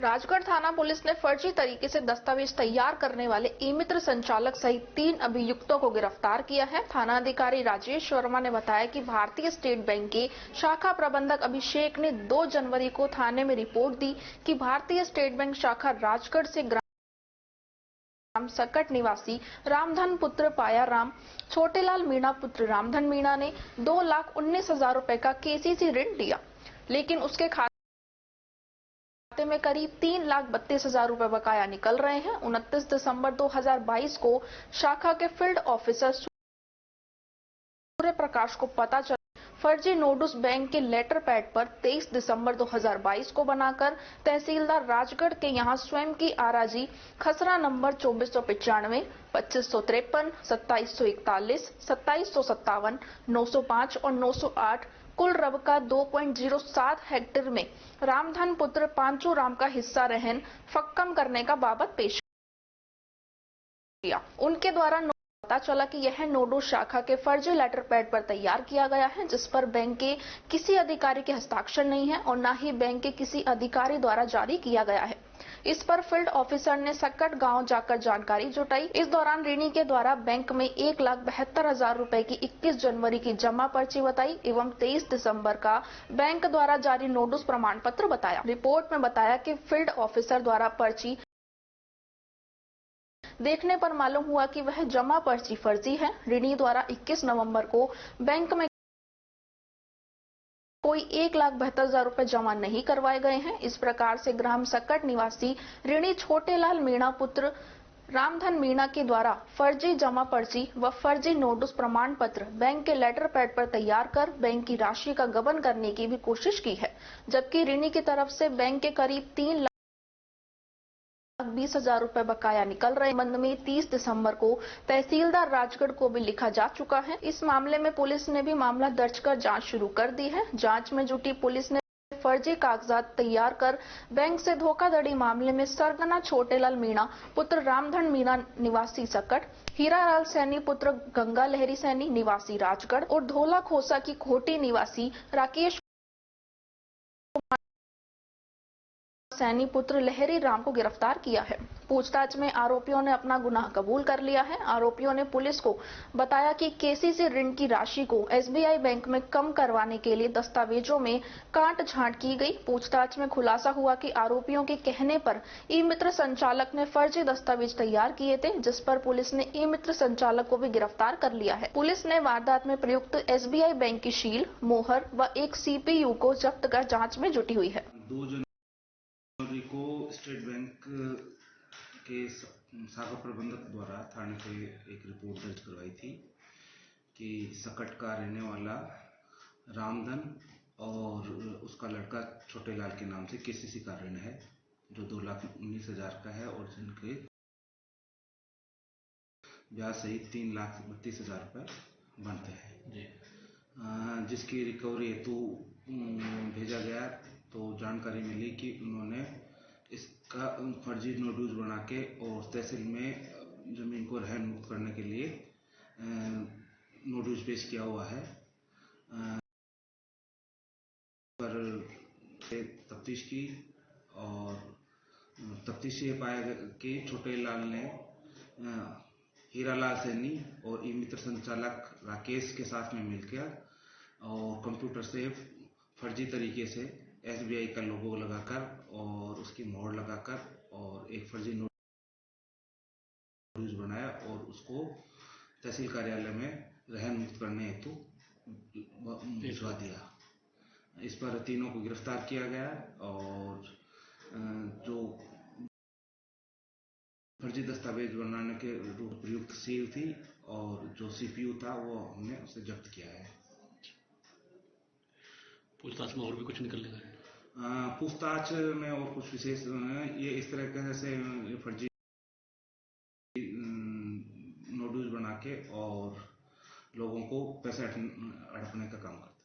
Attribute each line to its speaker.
Speaker 1: राजगढ़ थाना पुलिस ने फर्जी तरीके से दस्तावेज तैयार करने वाले ई-मित्र संचालक सहित 3 अभियुक्तों को गिरफ्तार किया है। थाना अधिकारी राजेश वर्मा ने बताया कि भारतीय स्टेट बैंक के शाखा प्रबंधक अभिषेक ने 2 जनवरी को थाने में रिपोर्ट दी कि भारतीय स्टेट बैंक शाखा राजगढ़ से ग्राम सकट निवासी रामधन पुत्र पाया राम छोटेलाल मीणा पुत्र रामधन मीणा ने 2,19,000 रुपए का केसीसी ऋण दिया, लेकिन उसके खाते में करीब 3,32,000 रुपए बकाया निकल रहे हैं। 29 दिसंबर 2022 को शाखा के फील्ड ऑफिसर सूर्य प्रकाश को पता चला फर्जी नोटिस बैंक के लेटर पैड पर 23 दिसंबर 2022 को बनाकर तहसीलदार राजगढ़ के यहां स्वयं की आराजी खसरा नंबर 2495, 2553, 2741, 2757, 905 और 908 कुल रबका 2.07 हेक्टेयर में रामधन पुत्र पांचू राम का हिस्सा रहन फक्कम करने का बाबत पेश किया। उनके द्वारा पता चला कि यह नोटिस शाखा के फर्जी लेटर पैड पर तैयार किया गया है, जिस पर बैंक के किसी अधिकारी के हस्ताक्षर नहीं है और न ही बैंक के किसी अधिकारी द्वारा जारी किया गया है। इस पर फील्ड ऑफिसर ने सकट गांव जाकर जानकारी जुटाई। इस दौरान ऋणी के द्वारा बैंक में 1,72,000 रुपए की 21 जनवरी की जमा पर्ची बताई एवं 23 दिसंबर का बैंक द्वारा जारी नोटिस प्रमाण पत्र बताया। रिपोर्ट में बताया कि फील्ड ऑफिसर द्वारा पर्ची देखने पर मालूम हुआ कि वह जमा पर्ची फर्जी है। ऋणी द्वारा 21 नवंबर को बैंक में कोई 1,72,000 रुपए जमा नहीं करवाए गए हैं। इस प्रकार से ग्राम सकट निवासी ऋणी छोटेलाल मीणा पुत्र रामधन मीणा के द्वारा फर्जी जमा पर्ची व फर्जी नोटिस प्रमाण पत्र बैंक के लेटर पैड पर तैयार कर बैंक की राशि का गबन करने की भी कोशिश की है, जबकि ऋणी की तरफ से बैंक के करीब 3,20,000 रुपए बकाया निकल रहे। संबंध में 30 दिसंबर को तहसीलदार राजगढ़ को भी लिखा जा चुका है। इस मामले में पुलिस ने भी मामला दर्ज कर जांच शुरू कर दी है। जांच में जुटी पुलिस ने फर्जी कागजात तैयार कर बैंक से धोखाधड़ी मामले में सरगना छोटेलाल मीणा पुत्र रामधन मीणा निवासी सकट, हीरालाल सैनी पुत्र गंगा लहरी सैनी निवासी राजगढ़ और धोला खोसा की खोटी निवासी राकेश सैनी पुत्र लहरी राम को गिरफ्तार किया है। पूछताछ में आरोपियों ने अपना गुनाह कबूल कर लिया है। आरोपियों ने पुलिस को बताया कि केसीसी ऋण की राशि को एसबीआई बैंक में कम करवाने के लिए दस्तावेजों में काट छांट की गई। पूछताछ में खुलासा हुआ कि आरोपियों के कहने पर ई-मित्र संचालक ने फर्जी दस्तावेज तैयार किए थे, जिस पर पुलिस ने ई-मित्र संचालक को भी गिरफ्तार कर लिया है। पुलिस ने वारदात में प्रयुक्त एसबीआई बैंक की शील, मोहर व एक सीपीयू को जब्त कर जाँच में जुटी हुई है।
Speaker 2: को स्टेट बैंक के शाखा प्रबंधक द्वारा थाने पे एक रिपोर्ट दर्ज करवाई थी कि सकट का रहने वाला रामधन और उसका लड़का छोटेलाल के नाम से केसीसी का ऋण है, जो 2,19,000 का है और जिनके ब्याज सहित 3,32,000 रुपये बनते हैं, जिसकी रिकवरी हेतु भेजा गया तो जानकारी मिली कि उन्होंने इसका फर्जी नोटिस बना के और तहसील में जमीन को रहन मुक्त करने के लिए नोटिस पेश किया हुआ है। पर तफ्तीश की और तफ्तीश से पाया गया कि छोटेलाल ने हीरालाल सैनी और ई-मित्र संचालक राकेश के साथ में मिलकर और कंप्यूटर से फर्जी तरीके से एसबीआई का लोगो लगाकर और उसकी मोहर लगाकर और एक फर्जी नोटिस बनाया और उसको तहसील कार्यालय में रहन मुक्त करने हेतु भिजवा दिया। इस पर तीनों को गिरफ्तार किया गया और जो फर्जी दस्तावेज बनाने के प्रयुक्त सील थी और जो सीपीयू था वो हमने उसे जब्त किया है।
Speaker 3: पूछताछ में और भी कुछ निकल गया है?
Speaker 2: पूछताछ में और कुछ विशेष ये इस तरह से फर्जी नोटिस बना के और लोगों को पैसे हड़पने का काम करते हैं।